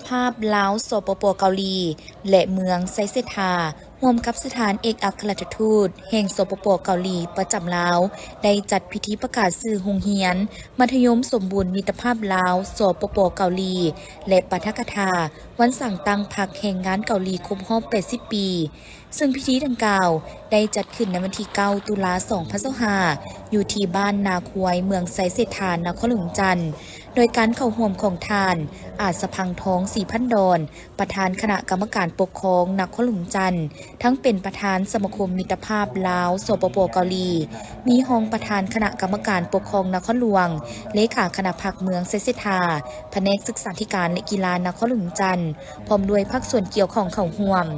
ภาพลาวสปปเกาหลีและเมืองไซเซทาร่วมกับสถานเอกอัครราชทูตแห่งสปปเกาหลีประจำลาวได้จัดพิธีประกาศชื่อโรงเรียนมัธยมสมบูรณ์มิตรภาพลาวสปปเกาหลีและปาฐกถาวันสั่งตั้งพรรคแห่งงานเกาหลีครบรอบ80 ปีซึ่งพิธีดังกล่าวได้จัดขึ้นในวันที่9 ตุลาคม 2025อยู่ที่บ้านนาควยเมืองไซเซทานครหลวงจันทร์โดยการเข้าร่วมของทานอาจสะพังทองสีพันดอนประธานคณะกรรมการปกครองนครหลวงจันทร์ทั้งเป็นประธานสมาคมมิตรภาพลาวสปปเกาหลีมีรองประธานคณะกรรมการปกครองนครหลวงเลขาคณะพักเมืองไซเซทาแผนกศึกษาธิการและกีฬานครหลวงจันทร์พร้อมด้วยภาคส่วนเกี่ยวข้องเข้าร่วม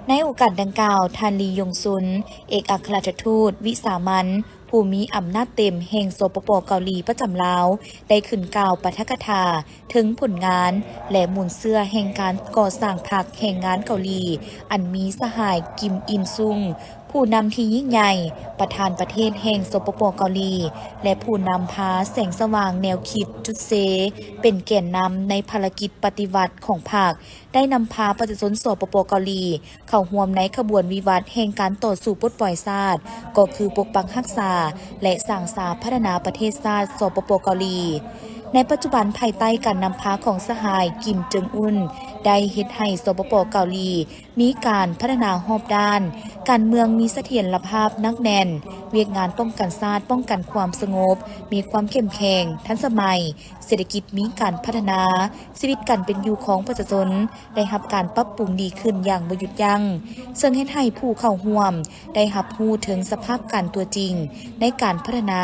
ในโอกาสดังกล่าวท่านลียงซุนเอกอัครราชทูตวิสามัญผู้มีอำนาจเต็มแห่งสปปเกาหลีประจำลาวได้ขึ้นกล่าวปาฐกถาถึงผลงานและมูลเสื้อแห่งการก่อสร้างพรรคแห่งงานเกาหลีอันมีสหายกิมอินซุงผู้นำที่ยิ่งใหญ่ประธานประเทศแห่งสปปเกาหลีและผู้นำพาแสงสว่างแนวคิดจุดเซเป็นแกนนำในภารกิจปฏิวัติของพรรคได้นำพาประชาชนสปปเกาหลีเข้าร่วมในขบวนวิวัฒน์แห่งการต่อสู้ปลดปล่อยชาติก็คือปกปักรักษาและสร้างสรรค์พัฒนาประเทศชาติสปปเกาหลีในปัจจุบันภายใต้การนำพาของสหายกิมเจิงอุนได้เฮ็ดให้สปปเกาหลีมีการพัฒนารอบด้านการเมืองมีเสถียรภาพนักแน่นเวียกงานป้องกันชาติป้องกันความสงบมีความเข้มแข็งทันสมัยเศรษฐกิจมีการพัฒนาชีวิตการเป็นอยู่ของประชาชนได้รับการปรับปรุงดีขึ้นอย่างบ่หยุดยั้งซึ่งเฮ็ดให้ผู้เข้าร่วมได้รับรู้ถึงสภาพการตัวจริงในการพัฒนา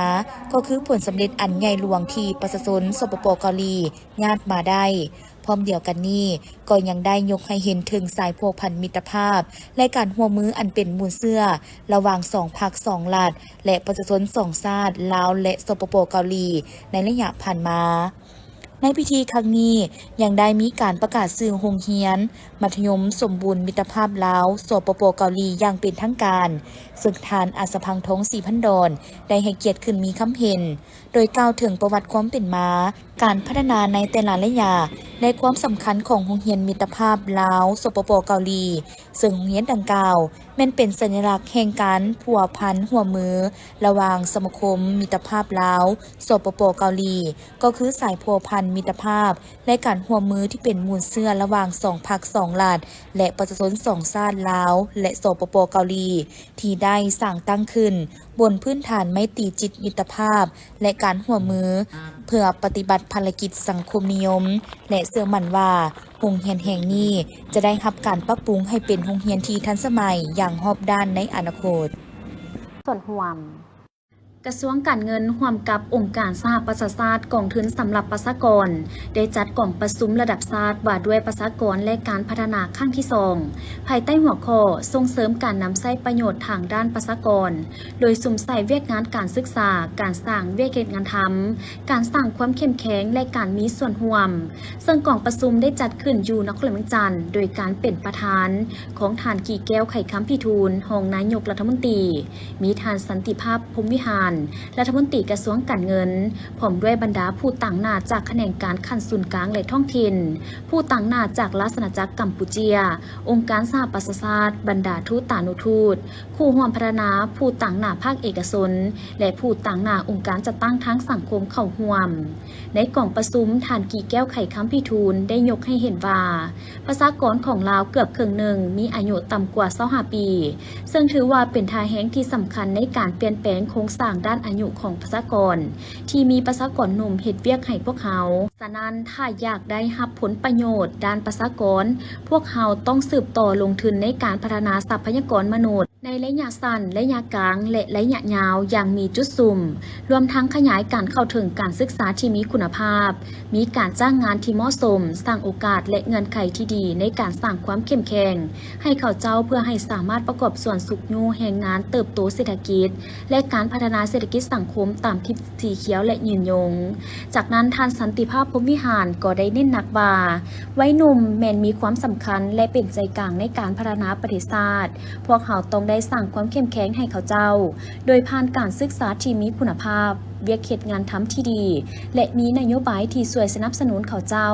ก็คือผลสำเร็จอันใหญ่หลวงที่ประชาชนสปปเกาหลีญาติมาได้พร้อมเดียวกันนี้ก็ยังได้ยกให้เห็นถึงสายพัวพันมิตรภาพและการร่วมมืออันเป็นมูลเสื้อระหว่างสองพรรคสองรัฐและประชาชนสองชาติลาวและสปปเกาหลีในระยะผ่านมาในพิธีครั้งนี้ยังได้มีการประกาศชื่อโรงเรียนมัธยมสมบูรณ์มิตรภาพลาวสปปเกาหลีอย่างเป็นทางการซึ่งทานอาสพังทองสีพันดอนได้ให้เกียรติขึ้นมีคำเห็นโดยกล่าวถึงประวัติความเป็นมาการพัฒนาในแต่ละระยะและความสำคัญของโรงเรียนมิตรภาพลาวสปปเกาหลีซึ่งโรงเรียนดังกล่าวแม่นเป็นสัญลักษณ์แห่งการผัวพันหัวมือระหว่างสมาคมมิตรภาพลาวสปปเกาหลีก็คือสายผัวพันมิตรภาพและการหัวมือที่เป็นมูลเสื้อระหว่างสองพรรคสองรัฐและประชาชนสองชาติลาวและสปปเกาหลีที่ได้สร้างตั้งขึ้นบนพื้นฐานไมตรีจิตมิตรภาพและการหัวมือเพื่อปฏิบัติภารกิจสังคมนิยมและเชื่อมั่นว่าโรงเรียนแห่งนี้จะได้รับการปรับปรุงให้เป็นโรงเรียนที่ทันสมัยอย่างรอบด้านในอนาคตส่วนห่วมกระทรวงการเงินร่วมกับองค์การสหประชาชาติกองทุนสำหรับประชากรได้จัดกล่องประชุมระดับชาติว่าด้วยประชากรและการพัฒนาครั้งที่2ภายใต้หัวข้อส่งเสริมการนำใช้ประโยชน์ทางด้านประชากรโดยสุ่มใส่เวียกงานการศึกษาการสร้างเวียกงานทำการสร้างความเข้มแข็งและการมีส่วนร่วมซึ่งกล่องประชุมได้จัดขึ้นอยู่นครหลวงจันทร์โดยการเป็นประธานของท่านกี่แก้วไข่ค้ำพิทูลรองนายกรัฐมนตรีมีท่านสันติภาพพรหมวิหารรัฐมนตรีกระทรวงการเงินพร้อมด้วยบรรดาผู้ต่างหน้าจากแขนงการขั้นศูนย์กลางและท้องถิ่นผู้ต่างหน้าจากราชอาณาจักรกัมพูชีองค์การสหประชาชาติบรรดาทูตตานุทูตคู่ร่วมพัฒนาผู้ต่างหน้าภาคเอกชนและผู้ต่างหน้าองค์การจัดตั้งทางสังคมเข้าร่วมในกล่องประชุมท่านกี่แก้วไข่ค้ำพิทูลได้ยกให้เห็นว่าประชากรของลาวเกือบครึ่งหนึ่งมีอายุต่ำกว่า25 ปีซึ่งถือว่าเป็นท่าแห่งที่สำคัญในการเปลี่ยนแปลงโครงสร้างด้านอายุของประชากรที่มีประชากรหนุ่มเฮ็ดเวียกให้พวกเขาฉะนั้นถ้าอยากได้รับผลประโยชน์ด้านประชากรพวกเขาต้องสืบต่อลงทุนในการพัฒนาทรัพยากรมนุษย์ในระยะสั้นระยะกลางและระยะยาวอย่างมีจุดสุ่มรวมทั้งขยายการเข้าถึงการศึกษาที่มีคุณภาพมีการจ้างงานที่เหมาะสมสร้างโอกาสและเงื่อนไขที่ดีในการสร้างความเข้มแข็งให้เขาเจ้าเพื่อให้สามารถประกอบส่วนสุขอยู่แห่งงานเติบโตเศรษฐกิจและการพัฒนาเศรษฐกิจสังคมตามทิศสีเขียวและยืนยงจากนั้นท่านสันติภาพพรหมวิหารก็ได้เน้นหนักว่าวัยหนุ่มแม้นมีความสำคัญและเป็นใจกลางในการพัฒนาประเทศชาติพวกเขาต้องได้สร้างความเข้มแข็งให้เขาเจ้าโดยผ่านการศึกษาที่มีคุณภาพ เวียกเฮ็ดงานทำที่ดี และมีนโยบายที่ช่วยสนับสนุนเขาเจ้า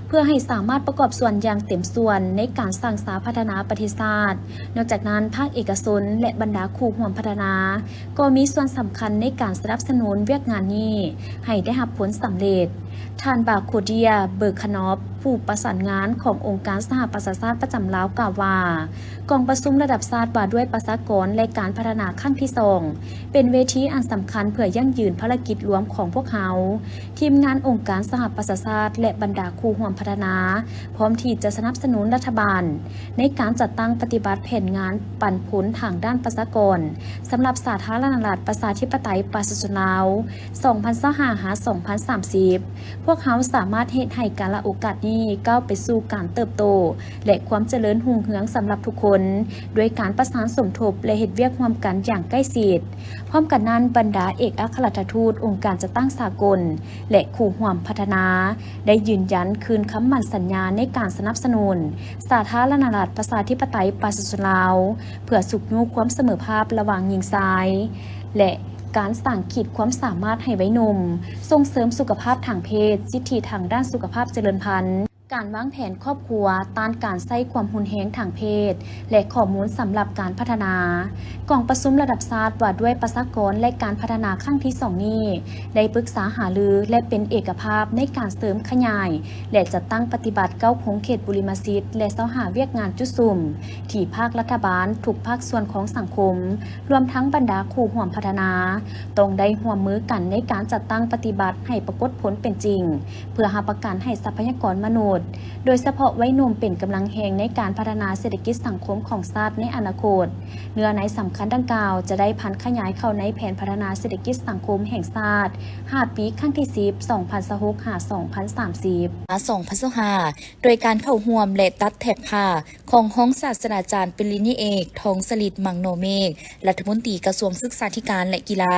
เพื่อให้สามารถประกอบส่วนอย่างเต็มส่วนในการสร้างสรรค์พัฒนาประเทศชาตินอกจากนั้นภาคเอกชนและบรรดาคู่ร่วมพัฒนา ก็มีส่วนสำคัญในการสนับสนุนเวียกงานนี้ให้ได้รับผลสำเร็จท่านบาโคเดียเบิร์คานอฟผู้ประสานงานขององค์การสหประชาชาติประจำลาวกล่าวว่ากองประชุมระดับชาติว่าด้วยประชากรและการพัฒนาขั้นที่2เป็นเวทีอันสำคัญเพื่อยั่งยืนภารกิจรวมของพวกเขาทีมงานองค์การสหประชาชาติและบรรดาคู่ร่วมพัฒนาพร้อมที่จะสนับสนุนรัฐบาลในการจัดตั้งปฏิบัติแผนงานปันผลทางด้านประชากรสำหรับสาธารณรัฐประชาธิปไตยประชาชนลาว 2025-2030 พวกเขาสามารถเฮ็ดให้การละโอกาสนี้ก้าวไปสู่การเติบโตและความเจริญรุ่งเรืองสำหรับทุกคนด้วยการประสานสมทบและเฮ็ดเวียกร่วมกันอย่างใกล้ชิดพร้อมกันนั้นบรรดาเอกอัครราชทูตองค์การจัดตั้งสากลและคู่ร่วมพัฒนาได้ยืนยันคืนคำมั่นสัญญาในการสนับสนุนสาธารณรัฐประชาธิปไตยประชาชนลาวเพื่อสุขยุความเสมอภาพระหว่างหญิงชายและการสร้างขีดความสามารถให้วัยหนุ่มส่งเสริมสุขภาพทางเพศสิทธิทางด้านสุขภาพเจริญพันธุ์การวางแผนครอบครัวต้านการใช้ความรุนแรงทางเพศและข้อมูลสำหรับการพัฒนากองประชุมระดับชาติว่าด้วยประชากรและการพัฒนาครั้งที่2นี้ได้ปรึกษาหารือและเป็นเอกภาพในการเสริมขยายและจัดตั้งปฏิบัติ9โครงเขตบุริมสิทธิ์และเสาหาเวียกงานจุดซุ่มที่ภาครัฐบาลทุกภาคส่วนของสังคมรวมทั้งบรรดาคู่ร่วมพัฒนาต้องได้ร่วมมือกันในการจัดตั้งปฏิบัติให้ปรากฏผลเป็นจริงเพื่อหาประกันให้ทรัพยากรมนุษย์โดยเฉพาะวัยหนุ่มเป็นกำลังแห่งในการพัฒนาเศรษฐกิจสังคมของชาติในอนาคตเนื้อในสำคัญดังกล่าวจะได้พันขยายเข้าในแผนพัฒนาเศรษฐกิจสังคมแห่งชาติ5 ปีครั้งที่10 2026-2030 โดยการเข้าร่วมและตัดแถบผ้าของห้องศาสตราจารย์ปริญญาเอกทองสฤทธิ์มังโนเมฆรัฐมนตรีกระทรวงศึกษาธิการและกีฬา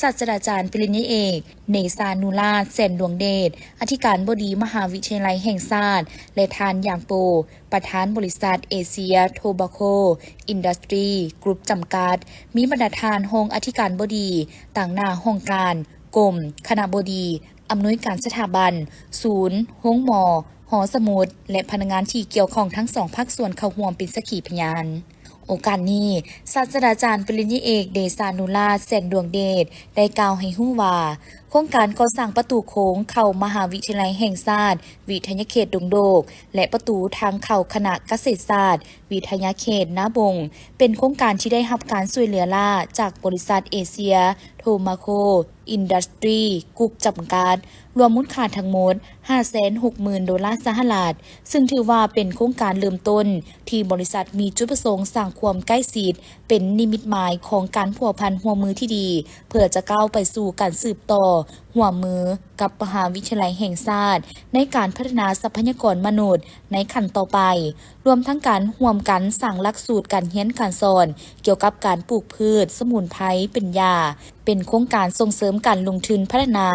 ศาสตราจารย์ปริญญาเอกเนซานูราชแสนดวงเดชอธิการบดีมหาวิทยาลัยแห่งชาติและทานอย่างโปประธานบริษัทเอเชียโทบาโคอินดัสทรีกรุ๊ปจำกัดมีบรรดาทานห้องอธิการบดีต่างหน้าห้องการกรมคณบดีอำนวยการสถาบันศูนย์ห้องหมอหอสมุดและพนักงานที่เกี่ยวข้องทั้ง2ภาคส่วนเข้าร่วมเป็นสักขีพยานโอกาสนี้ศาสตราจารย์ปริญญาเอกเดชานุราชแสนดวงเดชได้กล่าวให้รู้ว่าโครงการก่อสร้างประตูโค้งเข้ามหาวิทยาลัยแห่งชาติวิทยาเขตดงโดกและประตูทางเข้าคณะเกษตรศาสตร์วิทยาเขตนาบงเป็นโครงการที่ได้รับการช่วยเหลือล่าจากบริษัทเอเชียโทมาโคอินดัสทรีกรุ๊ปจำกัดรวมมูลค่าทั้งหมด 560,000 ดอลลาร์สหรัฐซึ่งถือว่าเป็นโครงการเริ่มต้นที่บริษัทมีจุดประสงค์สร้างความใกล้ชิดเป็นนิมิตหมายของการพัวพันร่วมมือที่ดีเพื่อจะก้าวไปสู่การสืบต่อร่วมมือกับมหาวิทยาลัยแห่งชาติในการพัฒนาทรัพยากรมนุษย์ในขั้นต่อไปรวมทั้งการร่วมกันสร้างหลักสูตรการเรียนการสอนเกี่ยวกับการปลูกพืชสมุนไพรเป็นยาเป็นโครงการส่งเสริมการลงทุนพัฒนา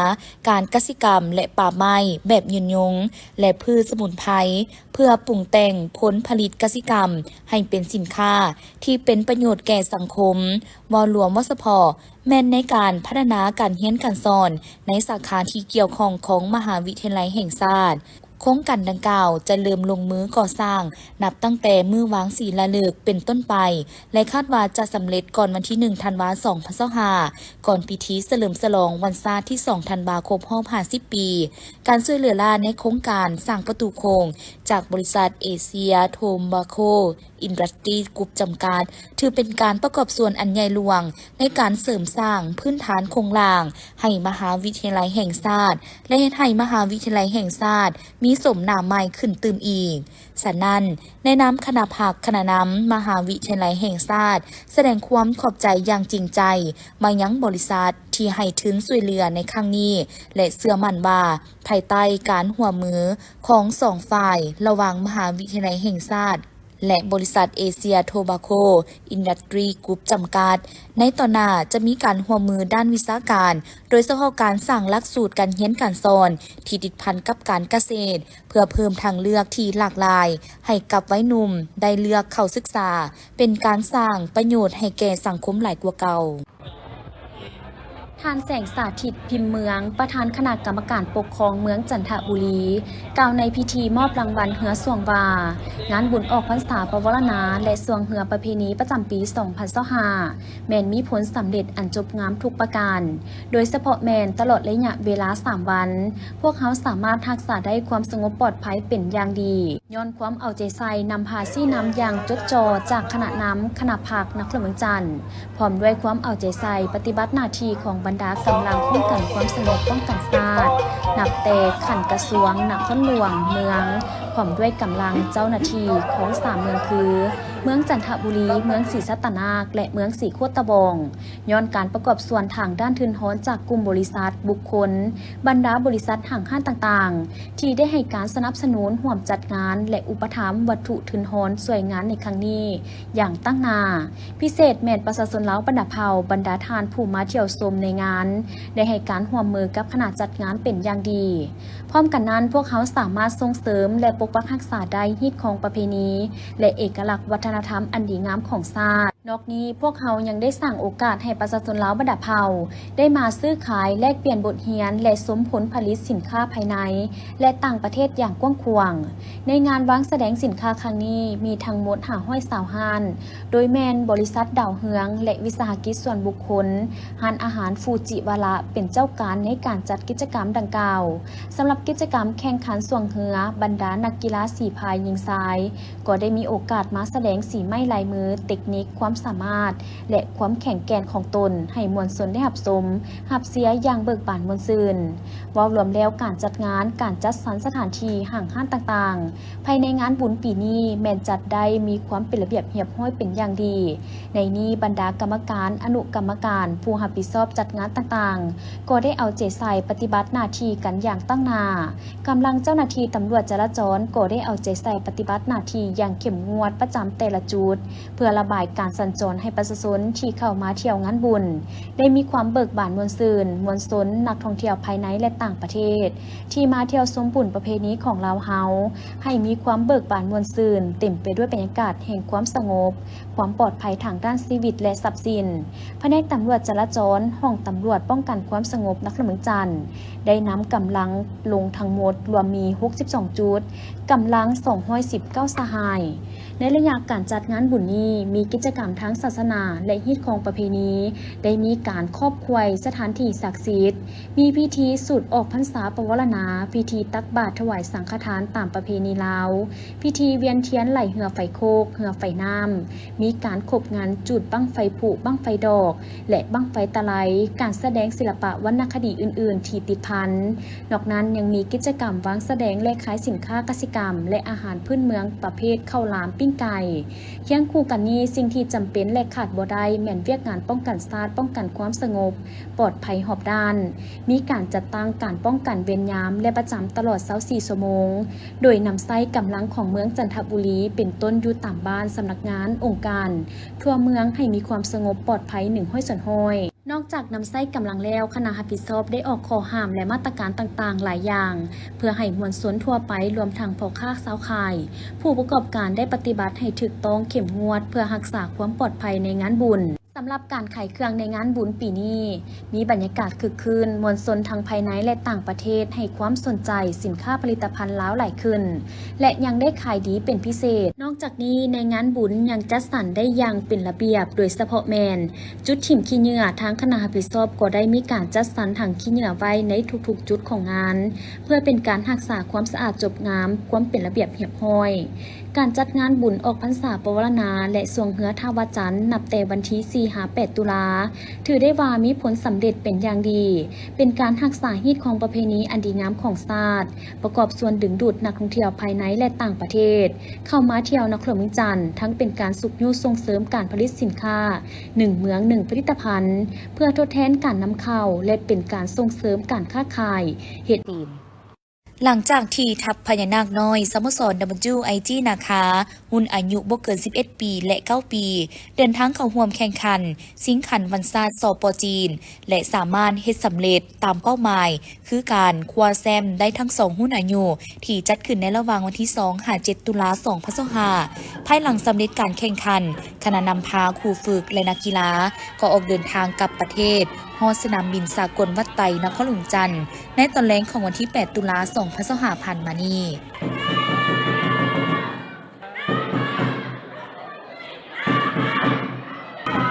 การเกษตรกรรมและป่าไม้แบบยืนยงและพืชสมุนไพรเพื่อปรุงแต่งผลผลิตเกษตรกรรมให้เป็นสินค้าที่เป็นประโยชน์แก่สังคมวรวมวสพแม่นในการพัฒนาการเรียนการสอนในสาขาที่เกี่ยวข้องของมหาวิทยาลัยแห่งชาติโครงการดังกล่าวจะเริ่มลงมือก่อสร้างนับตั้งแต่มื้อวางศิลาฤกษ์เป็นต้นไปและคาดว่าจะสำเร็จก่อนวันที่1ธันวาคม2025ก่อนพิธีเฉลิมฉลองวันชาติที่2ธันวาคม50ปีการช่วยเหลือล่าในโครงการสร้างประตูโค้งจากบริษัทเอเชียโทบาโคอินดัสทรีกรุ๊ปจำกัดถือเป็นการประกอบส่วนอันใหญ่หลวงในการเสริมสร้างพื้นฐานโครงสร้างให้มหาวิทยาลัยแห่งชาติและให้มหาวิทยาลัยแห่งชาติมีสมนามใหม่ขึ้นตื่มอีกฉะนั้นในนามคณะภาคคณะนำมหาวิทยาลัยแห่งชาติแสดงความขอบใจอย่างจริงใจมายังบริษัทที่ให้ทุนช่วยเหลือในครั้งนี้และเชื่อมั่นว่าภายใต้การร่วมมือของ2ฝ่ายระหว่างมหาวิทยาลัยแห่งชาติและบริษัทเอเชียโทบาโคอินดัสทรีกรุ๊ปจำกัดในต่อหน้าจะมีการร่วมมือด้านวิชาการโดยเฉพาะการสร้างหลักสูตรการเรียนการสอนที่ติดพันกับการเกษตรเพื่อเพิ่มทางเลือกที่หลากหลายให้กับวัยหนุ่มได้เลือกเข้าศึกษาเป็นการสร้างประโยชน์ให้แก่สังคมหลายกว่าเก่า ท่านแสงสาธิตพิมพ์เมืองประธานคณะกรรมการปกครองเมืองจันทบุรีกล่าวในพิธีมอบรางวัลเหือสวงวางานบุญออกพรรษาปวารณาและสวงเหือประเพณีประจำปี 2025 แมนมีผลสำเร็จอันจบงามทุกประการ โดยเฉพาะแมนตลอดระยะเวลา 3 วัน พวกเขาสามารถรักษาได้ความสงบปลอดภัยเป็นอย่างดีย้อนความเอาใจใส่นำพาซี่น้ำอย่างจดจ่อจากคณะน้ำคณะผักนักเมืองจันทร์พร้อมด้วยความเอาใจใส่ปฏิบัติหน้าที่ของบรรดากำลังป้องกันความสงบป้องกันชาตินับแต่ขันกระทรวงนครหลวงเมืองพร้อมด้วยกำลังเจ้าหน้าที่ของ3 เมืองคือ เมืองจันทบุรีเมืองศรีสัตนาคและเมืองศรีโคตะบองย้อนการประกอบส่วนทางด้านทุนฮ้อนจากกลุ่มบริษัทบุคคลบรรดาบริษัทห่างห้านต่างๆที่ได้ให้การสนับสนุนร่วมจัดงานและอุปถัมภ์วัตถุทุนฮ้อนสวยงามในครั้งนี้อย่างตั้งหน้าพิเศษแม่นประชาชนลาวบรรดาเผ่าบรรดาทานผู้มาเที่ยวชมในงานได้ให้การร่วมมือกับคณะจัดงานเป็นอย่างดีพร้อมกันนั้นพวกเขาสามารถส่งเสริมและปกปักรักษาได้ฮิตของประเพณีและเอกลักษณ์วัฒนธรรมอันดีงามของชาตินอกนี้พวกเขายังได้สร้างโอกาสให้ประชาชนลาวบรรดาเผ่าได้มาซื้อขายแลกเปลี่ยนบทเรียนและสมผลผลิตสินค้าภายในและต่างประเทศอย่างกว้างขวางในงานวางแสดงสินค้าครั้งนี้มีทั้งหมด520 ห้านโดยแมนบริษัทดาวเฮืองและวิสาหกิจส่วนบุคคลห้านอาหารฟูจิวาระเป็นเจ้าการในการจัดกิจกรรมดังกล่าวสำหรับกิจกรรมแข่งขันส่วงเหือบรรดานักกีฬาสีพายยิงทรายก็ได้มีโอกาสมาแสดงสีไม้ลายมือเทคนิคความสามารถและความแข็งแกร่งของตนให้มวลชนได้รับชมรับเสียอย่างเบิกบานมวลซืนว่ารวมแล้วการจัดงานการจัดสรรสถานที่ห่างห้านต่างๆภายในงานบุญปีนี้แม่นจัดได้มีความเป็นระเบียบเรียบร้อยเป็นอย่างดีในนี้บรรดากรรมการอนุกรรมการผู้รับผิดชอบจัดงานต่างๆก็ได้เอาใจใส่ปฏิบัติหน้าที่กันอย่างตั้งหน้ากำลังเจ้าหน้าที่ตำรวจจราจรก็ได้เอาใจใส่ปฏิบัติหน้าที่อย่างเข้มงวดประจำแต่ละจุดเพื่อระบายการสัญจรให้ประชาชนที่เข้ามาเที่ยวงานบุญได้มีความเบิกบานมวลซืนมวลชนนักท่องเที่ยวภายในและต่างประเทศที่มาเที่ยวชมบุญประเพณีของลาวเฮาให้มีความเบิกบานมวลซืนเต็มไปด้วยบรรยากาศแห่งความสงบความปลอดภัยทางด้านชีวิตและทรัพย์สินแผนกตำรวจจราจรห้องตำรวจป้องกันความสงบนครเมืองจันทร์ได้นำกำลังลงทั้งหมดรวมมี62 จุดกำลัง219 สหายในระยะการจัดงานบุญนี้มีกิจกรรมทั้งศาสนาและฮิตของประเพณีได้มีการครอบครัวสถานที่ศักดิ์สิทธิ์มีพิธีสุดออกพรรษาปวารณาพิธีตักบาตรถวายสังฆทานตามประเพณีลาวพิธีเวียนเทียนไหลเหือไฟโคกเหือไฟน้ำมีการขบงานจุดบั้งไฟผุบั้งไฟดอกและบั้งไฟตะไลการแสดงศิลปะวรรณคดีอื่นๆที่ติดพันนอกนั้นยังมีกิจกรรมวางแสดงและขายสินค้าเกษตรกรรมและอาหารพื้นเมืองประเภทข้าวหลามปิ้งไก่เคียงคู่กันนี้สิ่งที่จำเป็นและขาดบ่ได้แม่นเวียกงานป้องกันชาติป้องกันความสงบปลอดภัยหอบด้านมีการจัดตั้งการป้องกันเวรยามและประจำตลอด24 ชั่วโมงโดยนำไส้กำลังของเมืองจันทบุรีเป็นต้นอยู่ตามบ้านสำนักงานองค์การทั่วเมืองให้มีความสงบปลอดภัย1 ห้อยส่วนห้อยนอกจากนำไส้กำลังแล้วคณะรับผิดชอบได้ออกข้อห้ามและมาตรการต่างๆหลายอย่างเพื่อให้มวลชนทั่วไปรวมทั้งพ่อค้าชาวขายผู้ประกอบการได้ปฏิบัติให้ถูกต้องเข้มงวดเพื่อรักษาความปลอดภัยในงานบุญสำหรับการขายเครื่องในงานบุญปีนี้มีบรรยากาศคึกคืนมวลชนทั้งภายในและต่างประเทศให้ความสนใจสินค้าผลิตภัณฑ์ล้าวหลายขึ้นและยังได้ขายดีเป็นพิเศษนอกจากนี้ในงานบุญยังจัดสรรได้อย่างเป็นระเบียบโดยเฉพาะแมนจุดถิ่มขี้เหงื่อทางคณะรับผิดชอบก็ได้มีการจัดสรรถังขี้เหงื่อไว้ในทุกๆจุดของงานเพื่อเป็นการรักษาความสะอาดจบงามความเป็นระเบียบเรียบร้อยการจัดงานบุญออกพรรษาปวารณาและสวงเหือท่าวาจันทร์นับแต่วันที่ 4-8 ตุลาถือได้ว่ามีผลสำเร็จเป็นอย่างดีเป็นการรักษาฮิตของประเพณีอันดีงามของชาติประกอบส่วนดึงดูดนักท่องเที่ยวภายในและต่างประเทศเข้ามาเที่ยวนครเมืองจันทร์ทั้งเป็นการสุขยุส่งเสริมการผลิตสินค้า1 เมือง 1 ผลิตภัณฑ์เพื่อทดแทนการนำเข้าและเป็นการส่งเสริมการค้าขายเฮ็ดดีหลังจากที่ทัพพญานาคน้อยสโมสร WIG นาคารุ่นอายุบ่เกิน11 ปีและ9 ปีเดินทางเข้าร่วมแข่งขันสิงขันวันศาสตร์สป.จีนและสามารถเฮ็ดสำเร็จตามเป้าหมายคือการคว้าแชมป์ได้ทั้ง2รุ่นอายุที่จัดขึ้นในระหว่างวันที่ 2-7 ตุลาคม 2025ภายหลังสำเร็จการแข่งขันคณะนำพาครูฝึกและนักกีฬาก็ออกเดินทางกลับประเทศ ฮอดสนามบินสากลวัดไตนครหลวงจันทน์ในตอนแรกของวันที่ 8 ตุลาคม 2025 มานี้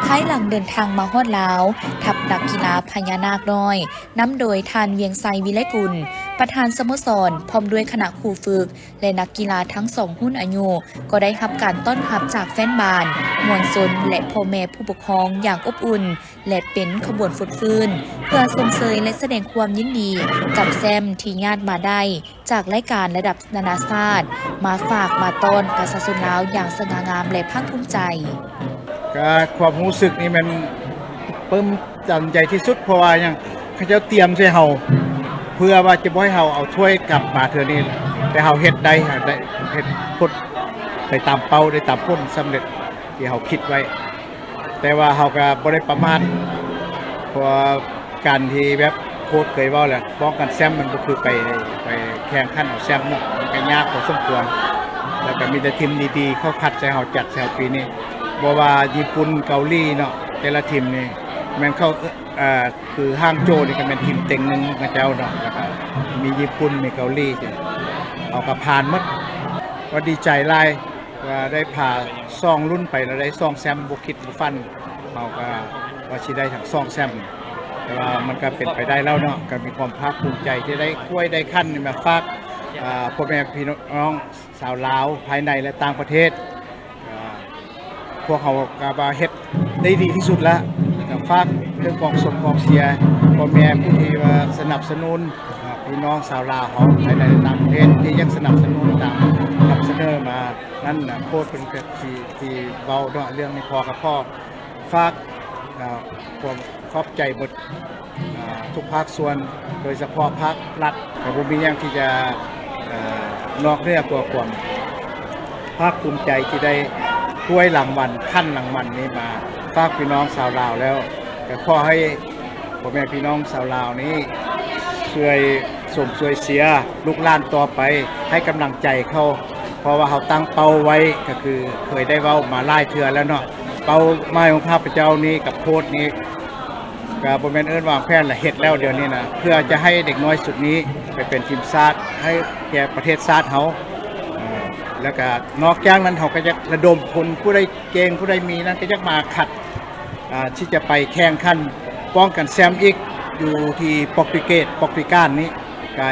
ภายหลังเดินทางมาฮอดลาวทัพนักกีฬาพญานาคน้อยนำโดยทานเวียงไซวิไลกุลประธานสโมสรพร้อมด้วยคณะครูฝึกและนักกีฬาทั้งสองรุ่นอายุก็ได้รับการต้อนรับจากแฟนบ้านมวลชนและพ่อแม่ผู้ปกครองอย่างอบอุ่นและเป็นขบวนฟุดฟื้นเพื่อส่งเสริมและแสดงความยินดีกับแซมที่ญาติมาได้จากรายการระดับนานาชาติมาฝากมาต้อนประชาชนลาวอย่างสง่างามและภาคภูมิใจก็ความรู้สึกนี่มันปลื้มใจที่สุดเพราะว่ายังเขาเจ้าเตรียมใส่เฮาเพื่อว่าจะบ่ให้เฮาเอาถ้วยกลับมาเทื่อนี้แต่เฮาเฮ็ดได้เฮ็ดพ้นไปตามเป้าได้ตามพ้นสำเร็จที่เฮาคิดไว้แต่ว่าเฮาก็บ่ได้ประมาทเพราะการที่แบบโค้ชเคยเว้าแหละป้องกันแชมป์มันบ่คือไปแข่งขันเอาแชมป์มันก็ยากพอสมควรแล้วก็มีแต่ทีมดีๆเข้าคัดใส่เฮาจัดใส่เฮาปีนี้บ่ว่าญี่ปุ่นเกาหลีเนาะแต่ละทีมนี่แม่นเข้าคือห้างโจนี่ก็เป็นทีมเต็งหนึงกับเจ้าเนาะแล้วก็มีญี่ปุ่นมีเกาหลีเอาก็ผ่านหมดก็ดีใจหลายว่าได้ผ่าซ่องรุ่นไปแล้วได้ซ่องแชมป์บ่คิดบ่ฟันเฮาก็ว่าสิได้ทั้งซ่องแชมป์แต่ว่ามันก็เป็นไปได้แล้วเนาะก็มีความภาคภูมิใจที่ได้ถ้วยได้ขั้นมาฝากพ่อแม่พี่น้องชาวลาวภายในและต่างประเทศพวกเขาก็เฮ็ดได้ดีที่สุดแล้วก็ฝากเรื่องกองสมกองเชียร์พ่อแม่ผู้ที่ว่าสนับสนุนพี่น้องชาวลาวเขาภายในต่างประเทศที่ยังสนับสนุนตามคำเสนอมานั่นโพสต์เป็นที่เบาเรื่องนี้พอกับพ่อฝากความขอบใจหมดทุกภาคส่วนโดยเฉพาะภาครัฐแต่ผมมีอย่างที่จะนอกเรื่องตัวความภาคภูมิใจที่ได้ถ้วยรางวัลขั้นรางวัลนี้มาฝากพี่น้องชาวลาวแล้วแต่ขอให้พ่อแม่พี่น้องชาวลาวนี้ช่วยส่งช่วยเสียลูกหลานต่อไปให้กำลังใจเขาเพราะว่าเขาตั้งเป้าไว้ก็คือเคยได้เว้ามาหลายเทื่อแล้วเนาะเป้าหมายของข้าพเจ้านี้กับโค้ชนี้ก็บ่แม่นวางแผนและเฮ็ดแล้วเดี๋ยวนี้นะเพื่อจะให้เด็กน้อยสุดนี้ไปเป็นทีมชาติให้แก่ประเทศชาติเขาแล้วก็นอกจากนั้นเขาก็จะระดมคนผู้ใดเก่งผู้ใดมีนั้นก็จะมาขัดที่จะไปแข่งขันป้องกันแชมป์อีกอยู่ที่โปรตุเกสนี้ก็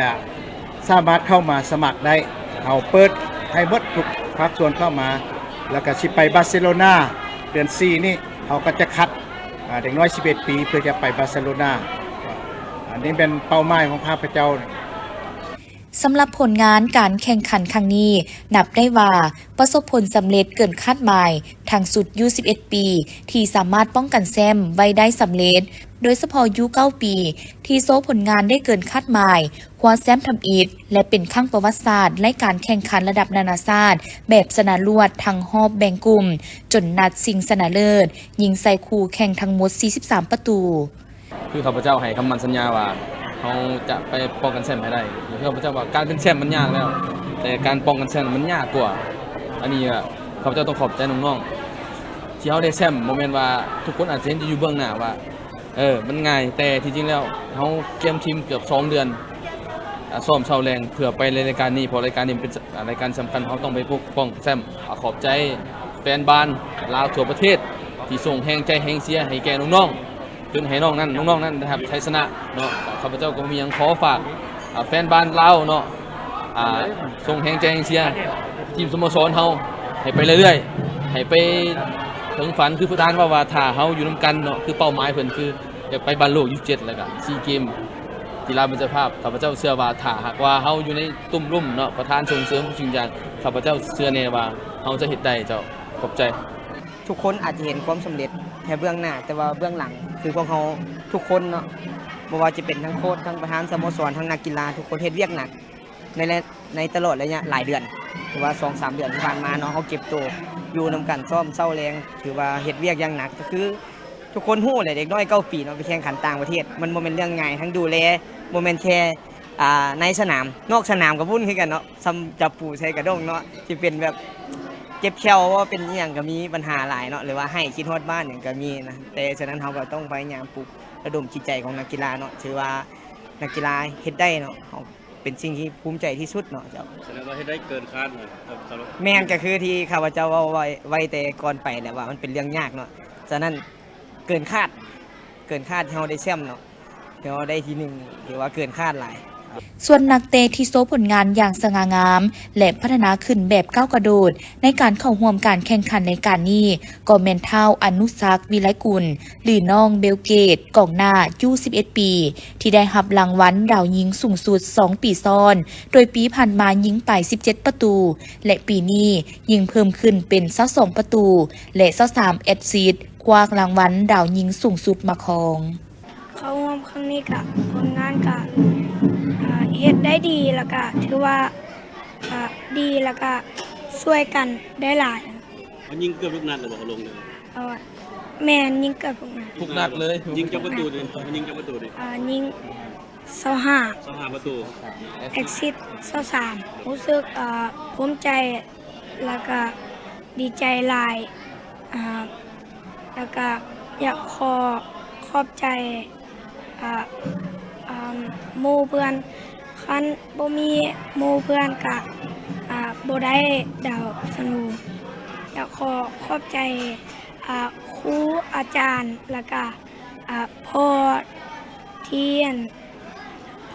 สามารถเข้ามาสมัครได้เขาเปิดให้หมดทุกภาคส่วนเข้ามาแล้วก็สิไปบาร์เซโลนาเดือน4นี่เขาก็จะคัดเด็กน้อย11ปีเพื่อจะไปบาร์เซโลนาอันนี้เป็นเป้าหมายของข้าพเจ้าสำหรับผลงานการแข่งขันครั้งนี้นับได้ว่าประสบผลสำเร็จเกินคาดหมายทางสุดยู11ปีที่สามารถป้องกันแชมป์ไว้ได้สำเร็จโดยเฉพาะยู9ปีที่โซ่ผลงานได้เกินคาดหมายคว้าแชมป์ทำอีกและเป็นครั้งประวัติศาสตร์ในการแข่งขันระดับนานาชาติแบบชนะรวดทั้งรอบแบ่งกลุ่มจนนัดชิงชนะเลิศยิงใส่คู่แข่งทั้งหมด43ประตูคือข้าพเจ้าให้คำมั่นสัญญาว่าเขาจะไปป้องกันแชมป์ให้ได้ข้าพเจ้าว่าการเป็นแชมป์มันยากแล้วแต่การป้องกันแชมป์มันยากกว่าอันนี้ข้าพเจ้าต้องขอบใจน้องๆที่เขาได้แชมป์โมเมนต์ว่าทุกคนอาจจะเห็นอยู่เบื้องหน้าว่ามันง่ายแต่ที่จริงแล้วเขาเตรียมทีมเกือบ2 เดือนซ้อมเช้าแรงเพื่อไปรายการนี้เพราะรายการนี้เป็นรายการสำคัญเขาต้องไปปกป้องแชมป์ขอบใจแฟนบ้านลาวทั่วประเทศที่ส่งแรงใจแรงเชียร์ให้แก่น้องๆจนให้น้องๆนั้นนะครับชัยชนะเนาะข้าพเจ้าก็มียังขอฝากแฟนบ้านลาวเนาะส่งแรงใจแรงเชียร์ทีมสโมสรเฮาให้ไปเรื่อยๆให้ไปถึงฝันคือผู้ทานว่าถ้าเฮาอยู่นำกันเนาะคือเป้าหมายเพิ่นคืออยากไปบอลโลก27แล้วก็4เกมกีฬาเป็นเจ้าภาพข้าพเจ้าเชื่อว่าถ้าหากว่าเฮาอยู่ในตุ้มรุ่มเนาะประธานส่งเสริมทุกสิ่งอย่างข้าพเจ้าเชื่อแน่ว่าเฮาจะเฮ็ดได้เจ้าขอบใจทุกคนอาจจะเห็นความสำเร็จแค่เบื้องหน้าแต่ว่าเบื้องหลังคือพวกเขาทุกคนเนาะบ่ว่าจะเป็นทั้งโค้ชทั้งประธานสโมสรทั้งนักกีฬาทุกคนเฮ็ดเวียกหนักในตลอดระยะหลายเดือนหรือว่า 2-3 เดือนที่ผ่านมาเนาะเขาเก็บตัวอยู่นำกันซ้อมเช้าแรงถือว่าเฮ็ดเวียกอย่างหนักก็คือทุกคนฮู้แหละเด็กน้อย9 ปีเนาะไปแข่งขันต่างประเทศมันบ่แม่นเรื่องง่ายทั้งดูแลบ่แม่นแค่ในสนามนอกสนามก็วุ่นคือกันเนาะซ้ำจับปูใส่กระด้งเนาะที่เป็นแบบเจ็บแข้วว่าเป็นอย่างก็มีปัญหาหลายเนาะหรือว่าให้คิดฮอดบ้านอย่างก็มีนะแต่ฉะนั้นเราก็ต้องพยายามปลุก ระดมจิตใจของนักกีฬาเนาะถือว่านักกีฬาเฮ็ดได้เนาะเป็นสิ่งที่ภูมิใจที่สุดเนาะเจ้า แสดงว่าเฮ็ดได้เกินคาดเลยสำหรับ แม่นก็คือที่ข้าพเจ้าเว้าไว้แต่ก่อนไปแหละว่ามันเป็นเรื่องยากเนาะฉะนั้นเกินคาดที่เราได้แชมป์เนาะที่เราได้ที่หนึ่งถือว่าเกินคาดหลาย ส่วนนักเตะที่โชว์ผลงานอย่างสง่างาม และพัฒนาขึ้นแบบก้าวกระโดดในการเข้าร่วมการแข่งขันในการนี้ก็แม่นเท่าอนุสักดิ์วิไลกุลหรือน้องเบลเกตกองหน้าอายุ11 ปี ที่ได้รับรางวัลดาวยิงสูงสุด 2 ปีซ้อน โดยปีผ่านมายิงไป 17 ประตู และปีนี้ยิงเพิ่มขึ้นเป็น22 ประตู และ23แอสซิสต์คว้ารางวัลดาวยิงสูงสุดมาครอง เข้าร่วมครั้งนี้กับผลงานกับเฮ็ดได้ดีแล้วก็ถือว่าดีแล้วก็ช่วยกันได้หลาย เขายิงเกือบทุกนัดเลยบอกเขาลงเลย เอาแม่นยิงเกิดพวกนั้น ทุกนัดเลย ยิงจับประตูดิยิงจับประตูดิ ยิง25 25ประตู เอ็กซิส23รู้สึกภูมิใจแล้วก็ดีใจหลายแล้วก็อยากขอบใจหมู่เพื่อนคันบ่มีหมู่เพื่อนก็บ่ได้ดาวสนุอยากขอบใจครูอาจารย์แล้วก็พ่อที่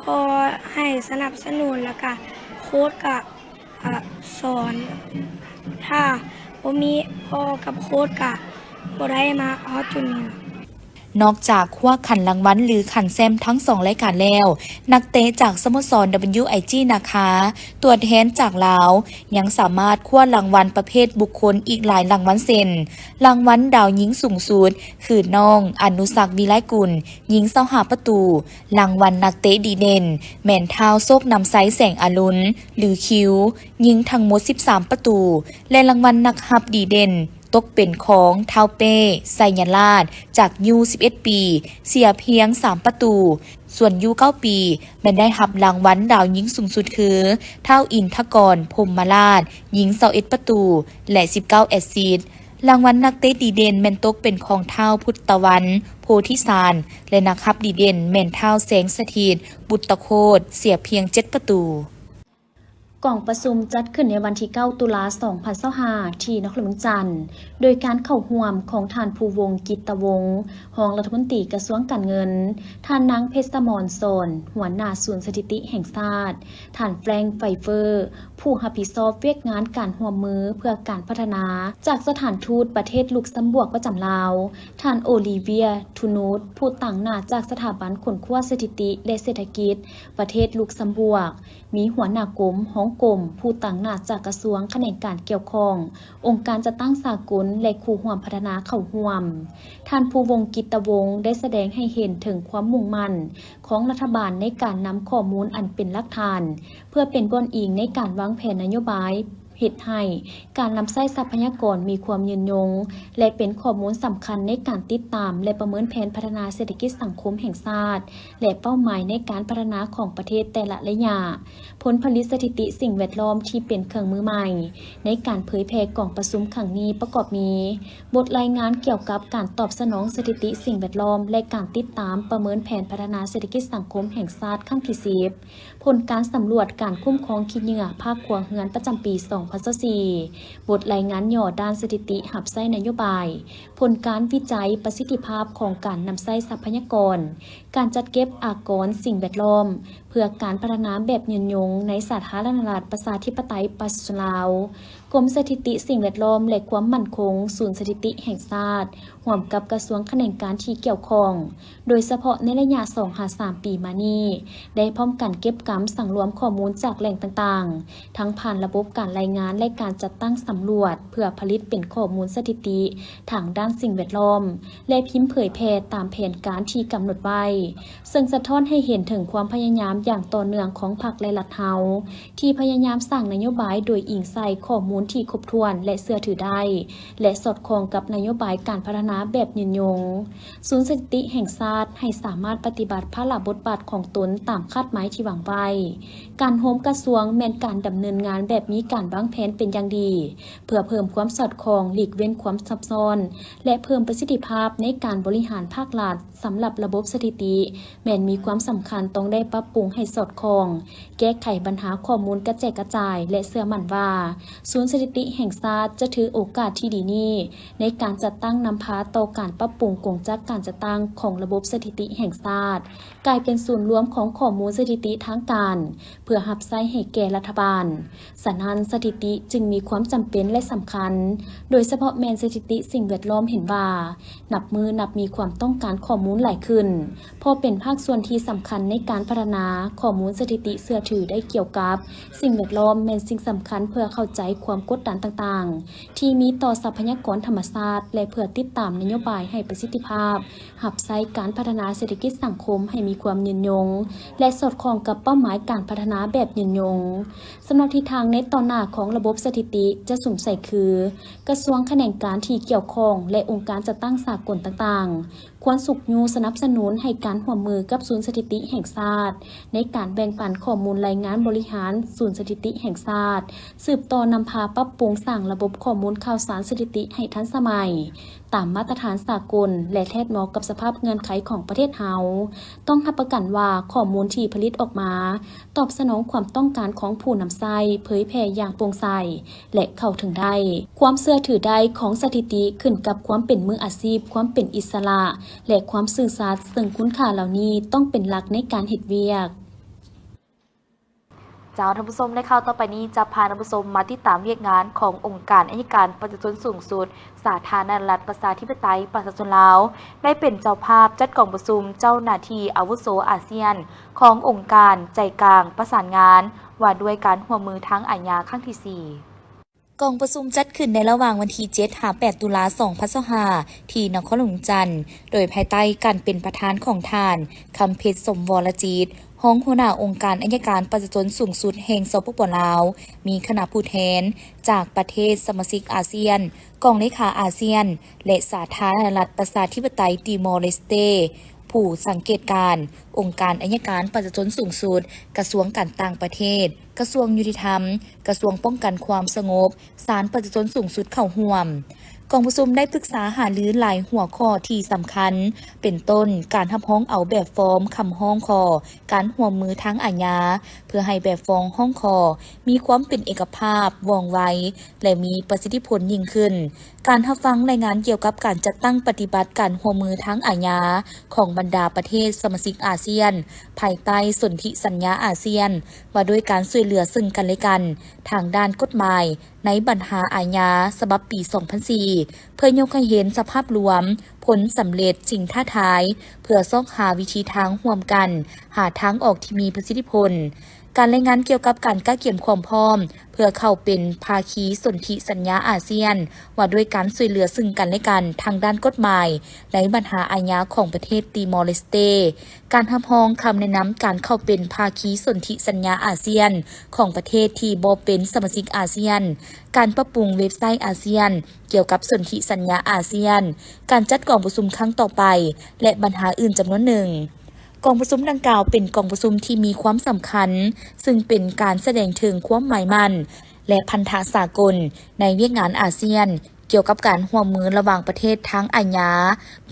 พ่อให้สนับสนุนแล้วก็โค้ชก็สอนถ้าบ่มีพ่อกับโค้ชก็บ่ได้มาฮอดจุดนี้ นอกจากคว้าขันรางวัลหรือขันแซมทั้ง2รายการแล้ว นักเตะจากสโมสร WIG นะคะ ตัวแทนจากลาวยังสามารถคว้ารางวัลประเภทบุคคลอีกหลายรางวัลเช่นรางวัลดาวยิงสูงสุดคือน้องอนุสักดิ์วิไลกุลยิง25 ประตูรางวัลนักเตะดีเด่นแม่นเท้าโซกนำไซแสงอรุณหรือคิวยิงทั้งหมด13 ประตูและรางวัลนักฮับดีเด่นตกเป็นของเท้าเป้ไซยาลาดจากยู11 ปีเสียเพียง3 ประตูส่วนยู9 ปีแม่นได้รับรางวัลดาวยิงสูงสุดคือเท้าอินทกรพรหมราชยิง21 ประตูและ19แอสซิสต์รางวัลนักเตะดีเด่นแม่นตกเป็นของเท้าพุทธวันโพธิสารและนักฮับดีเด่นแม่นเท้าแสงสถิตบุตรโคตเสียเพียง7 ประตูกล่องประชุมจัดขึ้นในวันที่ 9 ตุลาคม 2025 ที่นครหลวงจันทร์โดยการเข้าร่วมของท่านภูวงศ์กิตตวงศ์รองรัฐมนตรีกระทรวงการเงินท่านนางเพชรสมรโซนหัวหน้าศูนย์สถิติแห่งชาติท่านแฟรงค์ไฟเฟอร์ผู้รับผิดชอบเวียกงานการร่วมมือเพื่อการพัฒนาจากสถานทูตประเทศลุกเซมเบิร์กประจำลาวท่านโอลิเวียทูนูตผู้ต่างหน้าจากสถาบันค้นคว้าสถิติและเศรษฐกิจประเทศลุกเซมเบิร์กมีหัวหน้ากรมห้องกรมผู้ต่างหน้าจากกระทรวงแขนงการเกี่ยวข้ององค์การจัดตั้งสากลและคู่ร่วมพัฒนาเข้าร่วมท่านภูวงศ์กิตตวงศ์ได้แสดงให้เห็นถึงความมุ่งมั่นของรัฐบาลในการนำข้อมูลอันเป็นหลักฐานเพื่อเป็นก้อนอิงในการวางแผนนโยบายเฮ็ดให้การนำใช้ทรัพยากรมีความยืนยงและเป็นข้อมูลสำคัญในการติดตามและประเมินแผนพัฒนาเศรษฐกิจสังคมแห่งชาติและเป้าหมายในการพัฒนาของประเทศแต่ละระยะผลผลิตสถิติสิ่งแวดล้อมที่เป็นเครื่องมือใหม่ในการเผยแพร่กล่องประชุมครั้งนี้ประกอบมีบทรายงานเกี่ยวกับการตอบสนองสถิติสิ่งแวดล้อมและการติดตามประเมินแผนพัฒนาเศรษฐกิจสังคมแห่งชาติครั้งที่10ผลการสำรวจการคุ้มครองขี้เหงื่อภาคครัวเรือนประจำปี2024บทรายงานย่อด้านสถิติหับไส้นโยบายผลการวิจัยประสิทธิภาพของการนำไส้ทรัพยากรการจัดเก็บอากรสิ่งแวดล้อมเพื่อการพัฒนาแบบยืนยงในสาธารณรัฐประชาธิปไตยประชาชนลาวกรมสถิติสิ่งแวดล้อมและความมั่นคงศูนย์สถิติแห่งชาติร่วมกับกระทรวงแขนงการที่เกี่ยวข้องโดยเฉพาะในระยะ 2-3 ปีมานี้ได้พร้อมกันเก็บกำสั่งรวมข้อมูลจากแหล่งต่างๆทั้งผ่านระบบการรายงานและการจัดตั้งสำรวจเพื่อผลิตเป็นข้อมูลสถิติทางด้านสิ่งแวดล้อมและพิมพ์เผยแพร่ตามแผนการที่กำหนดไว้ ซึ่งสะท้อนให้เห็นถึงความพยายามอย่างต่อเนื่องของพรรคและรัฐเฮาที่พยายามสร้างนโยบายโดยอิงใส่ข้อมูลที่ครบถ้วนและเชื่อถือได้และสอดคล้องกับนโยบายการพัฒนาแบบยืนยงศูนย์สถิติแห่งชาติให้สามารถปฏิบัติภาระบทบาทของตนตามคาดหมายที่วางไว้การโฮมกระทรวงแม่นการดำเนินงานแบบมีการวางแผนเป็นอย่างดีเพื่อเพิ่มความสอดคล้องหลีกเว้นความซับซ้อนและเพิ่มประสิทธิภาพในการบริหารภาครัฐสำหรับระบบสถิติแม้นมีความสำคัญต้องได้ปรับปรุงให้สอดคล้องแก้ไขปัญหาข้อมูลกระจายกระจายและเชื่อมั่นว่าศูนย์สถิติแห่งชาติจะถือโอกาสที่ดีนี้ในการจัดตั้งนำพาต่อการปรับปรุงกงจักรการจัดตั้งของระบบสถิติแห่งชาติกลายเป็นศูนย์รวมของข้อมูลสถิติทางการเพื่อรับใช้ให้แก่รัฐบาลฉะนั้นสถิติจึงมีความจำเป็นและสำคัญโดยเฉพาะแมนสถิติสิ่งแวดล้อมเห็นว่านับมีความต้องการข้อมูลหลายขึ้นเพราะเป็นภาคส่วนที่สำคัญในการพัฒนาข้อมูลสถิติเชื่อถือได้เกี่ยวกับสิ่งแวดล้อมแมนสิ่งสำคัญเพื่อเข้าใจความกดดันต่างๆที่มีต่อทรัพยากรธรรมชาติและเพื่อติดตามนโยบายให้ประสิทธิภาพหับไซการพัฒนาเศรษฐกิจสังคมให้มีความยืนยงและสอดคล้องกับเป้าหมายการพัฒนาแบบยืนยงสำหรับทิศทางในตอนหน้าของระบบสถิติจะสวมใส่คือกระทรวงแขนงการที่เกี่ยวข้องและองค์การจัดตั้งสากลต่างๆควรสุกยูสนับสนุนให้การร่วมมือกับศูนย์สถิติแห่งชาติในการแบ่งปันข้อมูลรายงานบริหารศูนย์สถิติแห่งชาติสืบต่อนำพาปรับปรุงสร้างระบบข้อมูลข่าวสารสถิติให้ทันสมัยตามมาตรฐานสากลและแทบเหมาะกับสภาพเงื่อนไขของประเทศเฮาต้องรับประกันว่าข้อมูลที่ผลิตออกมาตอบสนองความต้องการของผู้นำใช้เผยแพร่อย่างโปร่งใสและเข้าถึงได้ความเชื่อถือได้ของสถิติขึ้นกับความเป็นมืออาชีพความเป็นอิสระและความซื่อสัตย์ซึ่งคุณค่าเหล่านี้ต้องเป็นหลักในการเฮ็ดเวียกเจ้าท่านผู้ชมในข่าวต่อไปนี้จะพาท่านผู้ชมมาติดตามเวียกงานขององค์การอัยการประชาชนสูงสุดสาธารณรัฐประชาธิปไตยประชาชนลาวได้เป็นเจ้าภาพจัดกองประชุมเจ้าหน้าที่อาวุโสอาเซียนขององค์การใจกลางประสานงานว่าด้วยการร่วมมือทางอาญาครั้งที่ 4กองประชุมจัดขึ้นในระหว่างวันที่ 7-8 ตุลาคม 2025ที่นครหลวงจันทร์โดยภายใต้การเป็นประธานของท่านคำเพชรสมวรจิตรองหัวหน้าองค์การอัยการประชาชนสูงสุดแห่งสปป.ลาวมีคณะผู้แทนจากประเทศสมาชิกอาเซียนกองเลขาอาเซียนและสาธารณรัฐประชาธิปไตยติมอร์เลสเตผู้สังเกตการองค์การอัยการประชาชนสูงสุดกระทรวงการต่างประเทศกระทรวงยุติธรรมกระทรวงป้องกันความสงบศาลประชาชนสูงสุดเข้าร่วมกองประชุมได้ปรึกษาหารือหลายหัวข้อที่สำคัญเป็นต้นการรับร้องเอาแบบฟอร์มคำร้องขอการร่วมมือทางอาญาเพื่อให้แบบฟ้องร้องขอมีความเป็นเอกภาพว่องไวและมีประสิทธิผลยิ่งขึ้นการรับฟังรายงานเกี่ยวกับการจัดตั้งปฏิบัติการร่วมมือทางอาญาของบรรดาประเทศสมาชิกอาเซียนภายใต้สนธิสัญญาอาเซียนว่าด้วยการช่วยเหลือซึ่งกันและกันทางด้านกฎหมายในปัญหาอาญาฉบับปี 2004 เพื่อยกให้เห็นสภาพรวมผลสำเร็จสิ่งท้าทายเพื่อซอกหาวิธีทางร่วมกันหาทางออกที่มีประสิทธิผลการรายงานเกี่ยวกับการก้าวเกี่ยมความพร้อมเพื่อเข้าเป็นภาคีสนธิสัญญาอาเซียนว่าด้วยการช่วยเหลือซึ่งกันและกันทางด้านกฎหมายในปัญหาอาญาของประเทศติมอร์เลสเตการรับรองคำแนะนำการเข้าเป็นภาคีสนธิสัญญาอาเซียนของประเทศที่บ่เป็นสมาชิกอาเซียนการปรับปรุงเว็บไซต์อาเซียนเกี่ยวกับสนธิสัญญาอาเซียนการจัดกองประชุมครั้งต่อไปและปัญหาอื่นจำนวนหนึ่งกองประชุมดังกล่าวเป็นกองประชุมที่มีความสำคัญซึ่งเป็นการแสดงถึงความหมายมั่นและพันธะสากลในเวียกงานอาเซียนเกี่ยวกับการร่วมมือระหว่างประเทศทางอาญา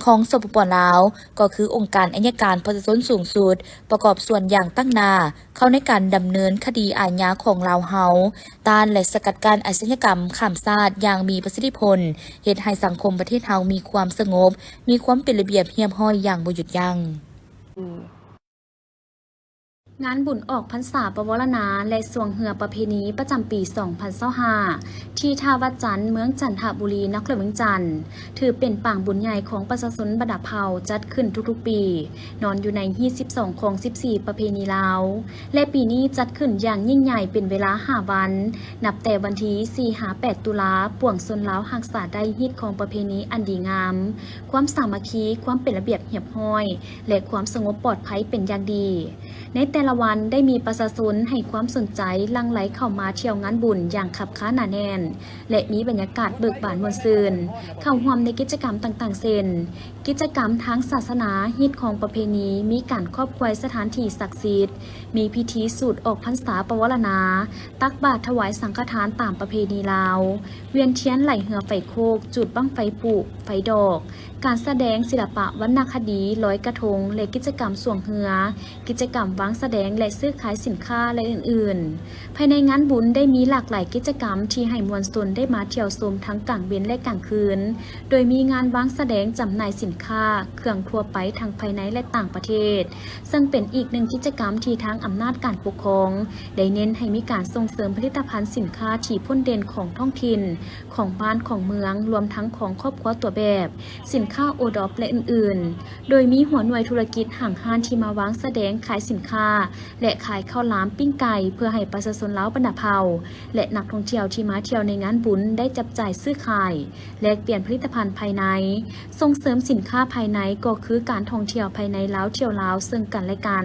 ของสปป.ลาวก็คือองค์การอัยการประชาชนสูงสุดประกอบส่วนอย่างตั้งหน้าเข้าในการดำเนินคดีอาญาของลาวเฮาต้านและสกัดกั้นอาชญากรรมข้ามชาติอย่างมีประสิทธิผลเฮ็ดให้สังคมประเทศเฮามีความสงบมีความเป็นระเบียบเรียบร้อยอย่างบ่หยุดยั้ง งานบุญออกพรรษาปวารณาและสวงเหือประเพณีประจำปี 2025 ที่ท่าวัดจันทร์เมืองจันทบุรีนครหลวงจันทร์ถือเป็นปางบุญใหญ่ของประชาชนบรรดาเผ่าจัดขึ้นทุกๆปี นอนอยู่ใน22ของ 14 ประเพณีลาว และปีนี้จัดขึ้นอย่างยิ่งใหญ่เป็นเวลา 5 วัน นับแต่วันที่ 4-8 ตุลาป่วงชนลาวหักษาได้ฮิตของประเพณีอันดีงาม ความสามัคคีความเป็นระเบียบเรียบร้อย และความสงบปลอดภัยเป็นอย่างดี ในแต่ละวันได้มีประชาชนให้ความสนใจหลั่งไหลเข้ามาเที่ยวงานบุญอย่างคับค้าหนาแน่นและมีบรรยากาศเบิกบานมวลซื่นเข้าร่วมในกิจกรรมต่างๆเช่นกิจกรรมทางศาสนาฮิตของประเพณีมีการครอบครัวสถานที่ศักดิ์สิทธิ์มีพิธีสูตรออกพรรษาปวารณาตักบาตรถวายสังฆทานตามประเพณีลาวเวียนเทียนไหลเหือไฟโคกจุดบั้งไฟปุไฟดอกการแสดงศิลปะวรรณคดีลอยกระทงและกิจกรรมสวงเหือกิจกรรมวางแสดงและซื้อขายสินค้าและอื่นๆภายในงานบุญได้มีหลากหลายกิจกรรมที่ให้มวลชนได้มาเที่ยวชมทั้งกลางเว้นและกลางคืนโดยมีงานวางแสดงจำหน่ายสินค้าเครื่องทั่วไปทั้งภายในและต่างประเทศซึ่งเป็นอีกหนึ่งกิจกรรมที่ทางอำนาจการปกครองได้เน้นให้มีการส่งเสริมผลิตภัณฑ์สินค้าที่พ้นเด่นของท้องถิ่นของบ้านของเมืองรวมทั้งของครอบครัวตัวแบบสินค้าโอดอปและอื่นๆโดยมีหัวหน่วยธุรกิจห่างห้านที่มาวางแสดงขายสินค้าและขายข้าวหลามปิ้งไก่เพื่อให้ประชาชนลาวบรรดาเผ่าและนักท่องเที่ยวที่มาเที่ยวในงานบุญได้จับจ่ายซื้อขายแลกเปลี่ยนผลิตภัณฑ์ภายในส่งเสริมสินค้าภายในก็คือการท่องเที่ยวภายในลาวเที่ยวลาวซึ่งกันและกัน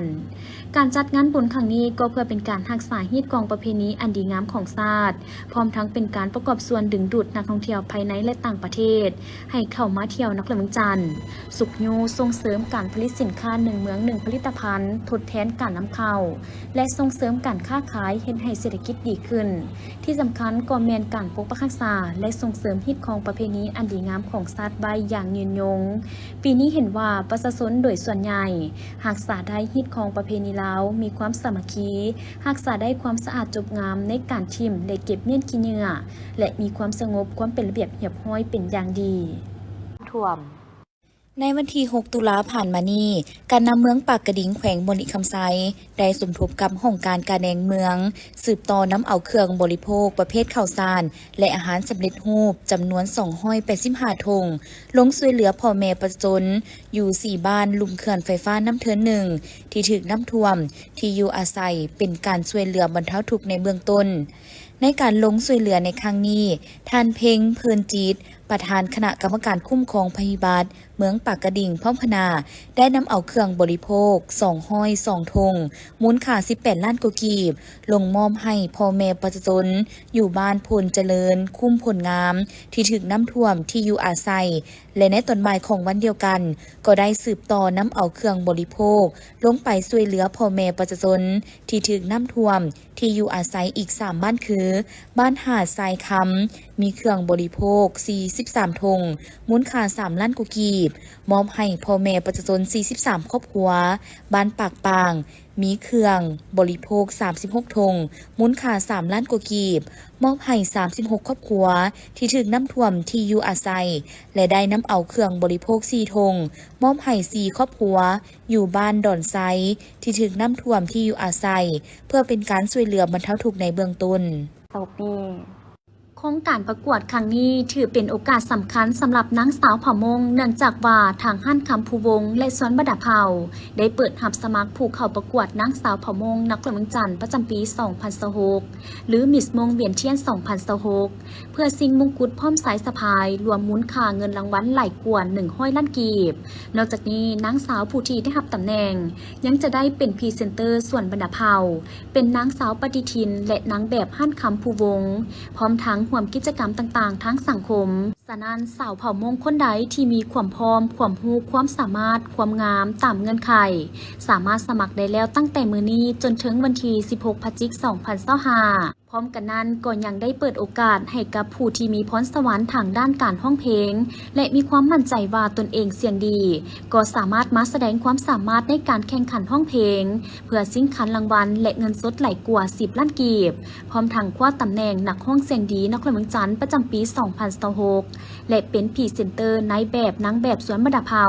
การจัดงานบุญครั้งนี้ก็เพื่อเป็นการรักษาฮีตกองประเพณีอันดีงามของชาติพร้อมทั้งเป็นการประกอบส่วนดึงดูดนักท่องเที่ยวภายในและต่างประเทศให้เข้ามาเที่ยวนครหลวงจันทร์สุขยูส่งเสริมการผลิตสินค้า1เมือง1ผลิตภัณฑ์ทดแทนการนำเข้าและส่งเสริมการค้าขายเฮ็ดให้เศรษฐกิจดีขึ้นที่สำคัญก็แม่นการปกปักรักษาและส่งเสริมฮีตของประเพณีอันดีงามของชาติไว้อย่างยืนยงปีนี้เห็นว่าประชาชนโดยส่วนใหญ่รักษาได้ฮีตของประเพณีลาวมีความสามัคคีรักษาได้ความสะอาดจบงามในการทิมและเก็บเมี่ยนขี้เหงื่อและมีความสงบความเป็นระเบียบเรียบร้อยเป็นอย่างดีท่วมในวันที่ 6 ตุลาผ่านมานี้การนำเมืองปากกระดิ่งแขวงบริคำไซได้สมทบกับห้องการแดงเมืองสืบต่อน้ำเอาเครื่องบริโภคประเภทข้าวสารและอาหารสำเร็จรูปจำนวน285 ถุงลงช่วยเหลือพ่อแม่ประจนอยู่4บ้านลุมเขื่อนไฟฟ้าน้ำเทิน1ที่ถูกน้ำท่วมที่อยู่อาศัยเป็นการช่วยเหลือบรรเทาทุกข์ในเบื้องต้นในการลงช่วยเหลือในครั้งนี้ท่านเพ็งเพลินจีตประธานคณะกรรมการคุ้มครองภัยพิบัติเมืองปากกระดิ่งพร้อมคณะได้นำเอาเครื่องบริโภค2ถุงมูลค่า18 ล้านกว่ากีบลงมอบให้พ่อแม่ประชาชนอยู่บ้านพลเจริญคุ้มผลงามที่ถูกน้ำท่วมที่อยู่อาศัยและในตอนบ่ายของวันเดียวกันก็ได้สืบต่อนำเอาเครื่องบริโภคลงไปช่วยเหลือพ่อแม่ประชาชนที่ถูกน้ำท่วมที่อยู่อาศัยอีก3บ้านคือบ้านหาดทรายคำมีเครื่องบริโภค43ถุงมูลค่า3 ล้านกว่ากีบมอบให้พ่อแม่ประชาชน43ครอบครัวบ้านปากปางมีเครื่องบริโภค36ถุงมูลค่า3 ล้านกว่ากีบมอบให้36ครอบครัวที่ถูกน้ำท่วมที่อยู่อาศัยและได้นำเอาเครื่องบริโภค4ถุงมอบให้4ครอบครัวอยู่บ้านดอนไซที่ถูกน้ำท่วมที่อยู่อาศัยเพื่อเป็นการช่วยเหลือบรรเทาทุกข์ในเบื้องต้นโครงการประกวดครั้งนี้ถือเป็นโอกาสสำคัญสำหรับนางสาวเผ่ามงเนื่องจากว่าทางหั่นคำภูวงและสวนบรรดาเผ่าได้เปิดรับสมัครผู้เข้าประกวดนางสาวเผ่ามงนครหลวงจันทร์ประจำปี 2026 หรือมิสมงเวียนเทียน 2026 เพื่อชิงมงกุฎพร้อมสายสะพายรวมมูลค่าเงินรางวัลหลายกว่า100 ล้านกีบนอกจากนี้นางสาวผู้ที่ได้รับตำแหน่งยังจะได้เป็นพรีเซนเตอร์ส่วนบรรดาเผ่าเป็นนางสาวปฏิทินและนางแบบหั่นคำภูวงพร้อมทั้งร่วมกิจกรรมต่างๆทั้งสังคมฉะนั้นสาวเผ่ามงคนใดที่มีความพร้อมความรู้ความสามารถความงามตามเงื่อนไขสามารถสมัครได้แล้วตั้งแต่มื้อนี้จนถึงวันที่16 พฤศจิกายน 2025 พร้อมกันนั้นก็ยังได้เปิดโอกาสให้กับผู้ที่มีพรสวรรค์ทางด้านการร้องเพลงและมีความมั่นใจว่าตนเองเสียงดีก็สามารถมาแสดงความสามารถในการแข่งขันร้องเพลงเพื่อชิงขันรางวัลและเงินสดหลายกว่า10 ล้านกีบพร้อมทั้งคว้าตำแหน่งนักร้องเสียงดีนครเมืองจันทร์ประจำปี 2026และเป็นพรีเซนเตอร์ในแบบนางแบบสวนมะดาเผา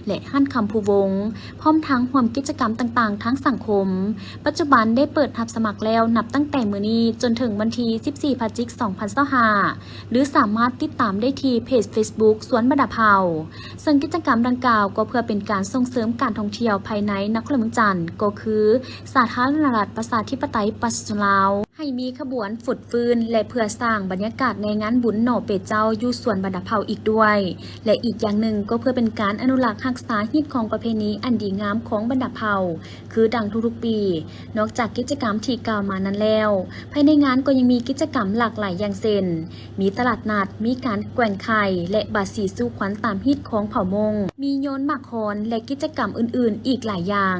และฮั่นคำภูวงศ์พร้อมทั้งร่วมกิจกรรมต่างๆทั้งสังคมปัจจุบันได้เปิดรับสมัครแล้วนับตั้งแต่มื้อนี้จนถึงวันที่ 14 พฤศจิกายน 2025หรือสามารถติดตามได้ที่เพจ Facebook สวนมะดาเผาซึ่งกิจกรรมดังกล่าวก็เพื่อเป็นการส่งเสริมการท่องเที่ยวภายในนครเมืองจันทร์ก็คือสาธารณรัฐประชาธิปไตยประชาชนลาวให้มีขบวนฝุดฟื้นและเพื่อสร้างบรรยากาศในงานบุญหน่อเป็ดเจ้าอยู่สวนมะดาเผาอีกด้วยและอีกอย่างหนึ่งก็เพื่อเป็นการอนุรักษ์รักษาฮิตของประเพณีอันดีงามของบรรดาเผ่าคือดังทุกๆปีนอกจากกิจกรรมที่กล่าวมานั้นแล้วภายในงานก็ยังมีกิจกรรมหลากหลายอย่างเช่นมีตลาดนัดมีการแกว่งไข่และบาดสีสู้ขวัญตามฮิตของเผ่ามงมีโยนหมากคอนและกิจกรรมอื่นๆอีกหลายอย่าง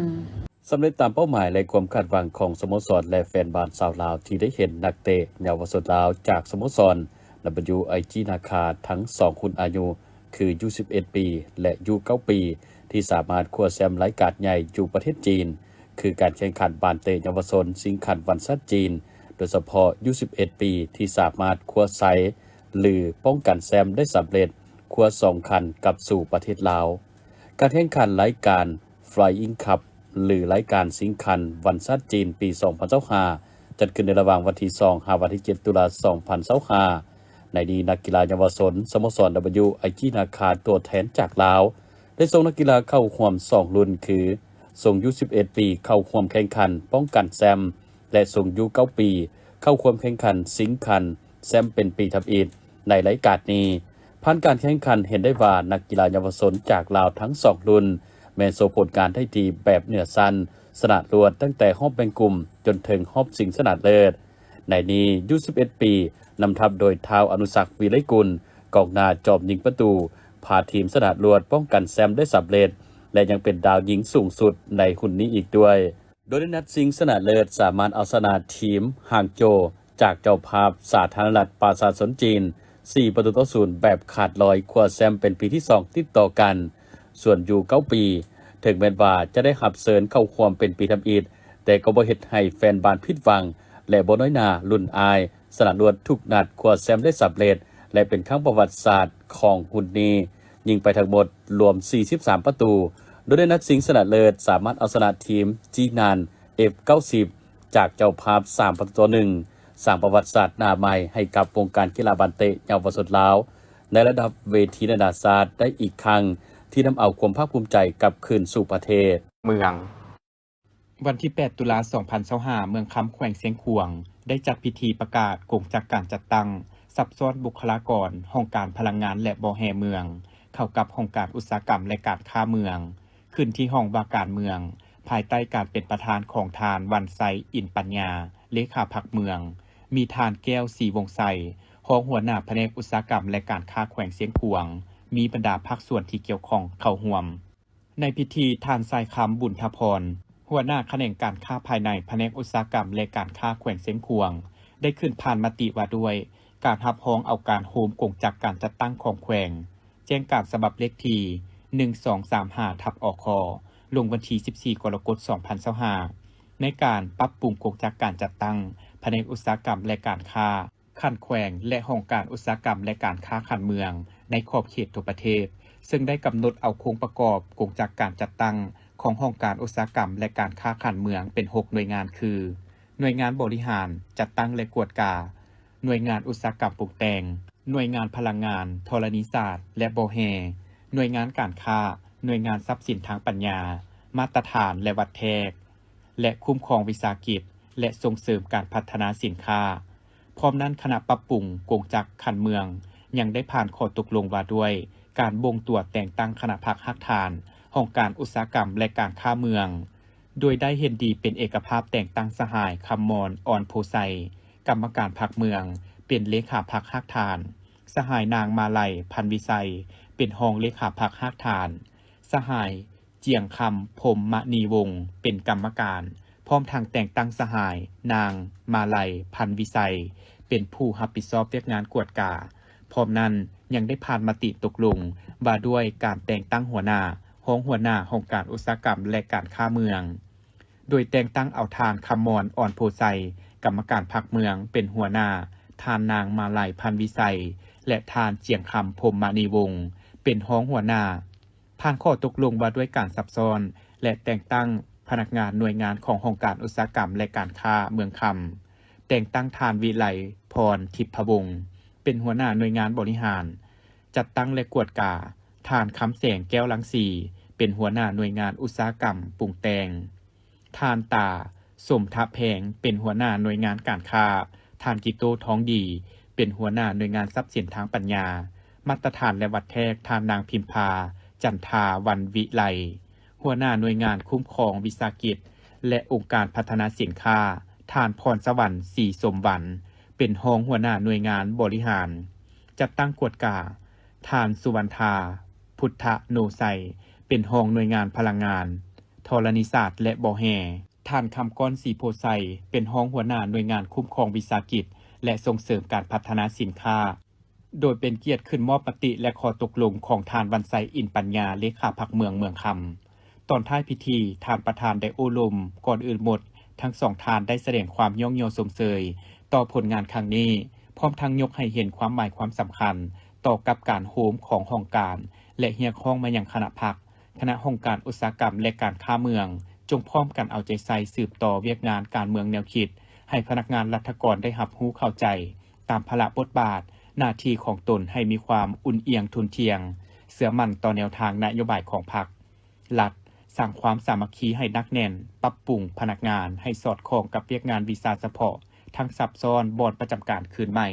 สำเร็จตามเป้าหมายและความคาดหวังของสโมสรและแฟนบอลชาวลาวที่ได้เห็นนักเตะเยาวชนลาวจากสโมสร WIG นาคาทั้ง2คนอายุคือ21 ปีและ9 ปีที่สามารถคว้าแชมป์รายการใหญ่อยู่ประเทศจีนคือการแข่งขันบานเตะเยาวชนชิงขันวันชาติจีนโดยเฉพาะ21 ปีที่สามารถคว้าไซหรือป้องกันแชมป์ได้สำเร็จคว้า2คันกลับสู่ประเทศลาวการแข่งขันรายการ Flying Cup หรือรายการสิงคันวันชาติจีนปี 2025จัดขึ้นในระหว่างวันที่2 ถึงวันที่ 7 ตุลาคม 2025ในนี้นักกีฬาเยาวชนสโมสร WIG นาคาตัวแทนจากลาวได้ส่งนักกีฬาเข้าร่วม2รุ่นคือส่ง21 ปีเข้าร่วมแข่งขันป้องกันแชมป์และส่ง9 ปีเข้าร่วมแข่งขันสิงคันแชมป์เป็นปีทับอิฐในรายการนี้ผ่านการแข่งขันเห็นได้ว่านักกีฬาเยาวชนจากลาวทั้ง2รุ่นแม้โชว์ผลการได้ดีแบบเหนือชั้นสนาดรวดตั้งแต่รอบแบ่งกลุ่มจนถึงรอบชิงชนะเลิศในนี้21 ปีนำทัพโดยท้าวอนุศักดิ์วีไลกุลกองหน้าจอมยิงประตูพาทีมสนาดรวดป้องกันแชมป์ได้สำเร็จและยังเป็นดาวยิงสูงสุดในหุ่นนี้อีกด้วยโดยในนัดชิงชนะเลิศสามารถเอาชนะทีมห่างโจวจากเจ้าภาพสาธารณรัฐประชาชนจีน4-0แบบขาดลอยคว้าแชมป์เป็นปีที่2ติดต่อกันส่วนอยู่9 ปีถึงแม้ว่าจะได้หับเสริญเข้าความเป็นปีทำอิฐแต่ก็บ่เฮ็ดให้แฟนบอลผิดหวังและบ่น้อยหน้ารุ่นอายสนามรวดทุกนัดคว้าแชมป์ได้สำเร็จและเป็นครั้งประวัติศาสตร์ของหุ่นนี้ยิงไปทั้งหมดรวม43 ประตูโดยในนัดชิงชนะเลิศสามารถเอาชนะทีมจีนาน F90 จากเจ้าภาพ3-1สร้างประวัติศาสตร์หน้าใหม่ให้กับวงการกีฬาบาสเตะเยาวชนลาวในระดับเวทีนานาชาติได้อีกครั้งที่นำเอาความภาคภูมิใจกลับคืนสู่ประเทศเมืองวันที่ 8 ตุลาคม 2025เมืองคำแขวงเสียงขวงได้จัดพิธีประกาศกงจากการจัดตั้งซับซ้อนบุคลากรห้องการพลังงานและบ่อแห่เมืองเข้ากับห้องการอุตสาหกรรมและการค้าเมืองขึ้นที่ห้องว่าการเมืองภายใต้การเป็นประธานของทานวันไซอินปัญญาเลขาพรรคเมืองมีทานแก้วศรีวงไซรองหัวหน้าแผนกอุตสาหกรรมและการค้าแขวงเสียงขวงมีบรรดาภาคส่วนที่เกี่ยวข้องเข้าร่วมในพิธีทานทรายคำบุญทพรหัวหน้าแขนงการค้าภายในแผนกอุตสาหกรรมและการค้าแขวงเสียงขวงได้ขึ้นผ่านมติว่าด้วยการรับรองเอาการโฮมกงจากการจัดตั้งของแขวงแจ้งการฉบับเลขที่1235/อคลงวันที่14 กรกฎาคม 2025ในการปรับปรุงกงจากการจัดตั้งแผนกอุตสาหกรรมและการค้าขั้นแขวงและห้องการอุตสาหกรรมและการค้าขันเมืองในขอบเขตทั่วประเทศซึ่งได้กำหนดเอาโครงประกอบกงจากการจัดตั้งของห้องการอุตสาหกรรมและการค้าขันเมืองเป็น6หน่วยงานคือหน่วยงานบริหารจัดตั้งและกวดกาหน่วยงานอุตสาหกรรมปลูกแต่งหน่วยงานพลังงานธรณีศาสตร์และบ่อแห่หน่วยงานการค้าหน่วยงานทรัพย์สินทางปัญญามาตรฐานและวัดแทกและคุ้มครองวิสาหกิจและส่งเสริมการพัฒนาสินค้าพร้อมนั้นคณะปรับปรุงกงจักรขันเมืองยังได้ผ่านข้อตกลงว่าด้วยการบ่งตรวจแต่งตั้งคณะพรรคฮักฐานห้องการอุตสาหกรรมและการค้าเมืองโดยได้เห็นดีเป็นเอกภาพแต่งตั้งสหายคำมอนอ่อนโพไซกรรมการพรรคเมืองเป็นเลขาพรรคฮักฐานสหายนางมาลัยพันวิไซเป็นรองเลขาพรรคฮักฐานสหายเจียงคำพรหมมณีวงศ์เป็นกรรมการ พร้อมทางแต่งตั้งสหาย นาง มาลัย พันวิไสเป็นผู้รับผิดชอบเวียกงานกวดกาพร้อมนั้นยังได้ผ่านมติตกลงว่าด้วยการแต่งตั้งหัวหน้าหัวหน้าองค์การอุตสาหกรรมและการค้าเมืองโดยแต่งตั้งเอาทานคำมอนอ่อนโพไซกรรมการพรรคเมืองเป็นหัวหน้าทานนางมาลัยพันวิไสและทานเจียงคำพรหมมานีวงศ์เป็นหัวหน้าผ่านข้อตกลงว่าด้วยการซับซ้อนและแต่งตั้งพนักงานหน่วยงานขององค์การอุตสาหกรรมและการค้าเมืองคำแต่งตั้งทานวิไลพรทิพวงศ์เป็นหัวหน้าหน่วยงานบริหารจัดตั้งและกวดกาทานคำแสงแก้วลังสีเป็นหัวหน้าหน่วยงานอุตสาหกรรมปรุงแต่งทานตาสมทะแพงเป็นหัวหน้าหน่วยงานการค้าทานกิโตท้องดีเป็นหัวหน้าหน่วยงานทรัพย์สินทางปัญญามาตรฐานและวัดแทกทานนางพิมพาจันทาวันวิไลหัวหน้าหน่วยงานคุ้มครองวิสาหกิจและองค์การพัฒนาสินค้าทานพรสวรรค์ศรีสมวรรณเป็นหัวหน้าหน่วยงานบริหารจัดตั้งกวดกาทานสุวรรณธาพุทธโนไซเป็นหน่วยงานพลังงานธรณีศาสตร์และบ่อแห่ทานคำก้อนสีโพไซเป็นหัวหน้าหน่วยงานคุ้มครองวิสาหกิจและส่งเสริมการพัฒนาสินค้าโดยเป็นเกียรติขึ้นมอบมติและข้อตกลงของทานวันไซอินปัญญาเลขาพรรคเมืองคำตอนท้ายพิธีทานประธานได้โอลมก่อนอื่นหมดทั้งสองทานได้แสดงความย่องโยสมเสยต่อผลงานครั้งนี้พร้อมทั้งยกให้เห็นความหมายความสำคัญต่อกับการโฮมขององค์การและเฮียกห้องมาอย่างคณะพรรคคณะองค์การอุตสาหกรรมและการค้าเมืองจงพร้อมกันเอาใจใส่สืบต่อเวียกงานการเมืองแนวคิดให้พนักงานรัฐกรได้รับรู้เข้าใจตามภาระบทบาทหน้าที่ของตนให้มีความอุ่นเอียงทุนเทียงเสื่อมั่นต่อแนวทางนโยบายของพรรครัฐสร้างความสามัคคีให้นักแน่นปรับปรุงพนักงานให้สอดคล้องกับเวียกงานวีซ่าเฉพาะทั้งซับซ้อนบอนประจำการคืนใหม่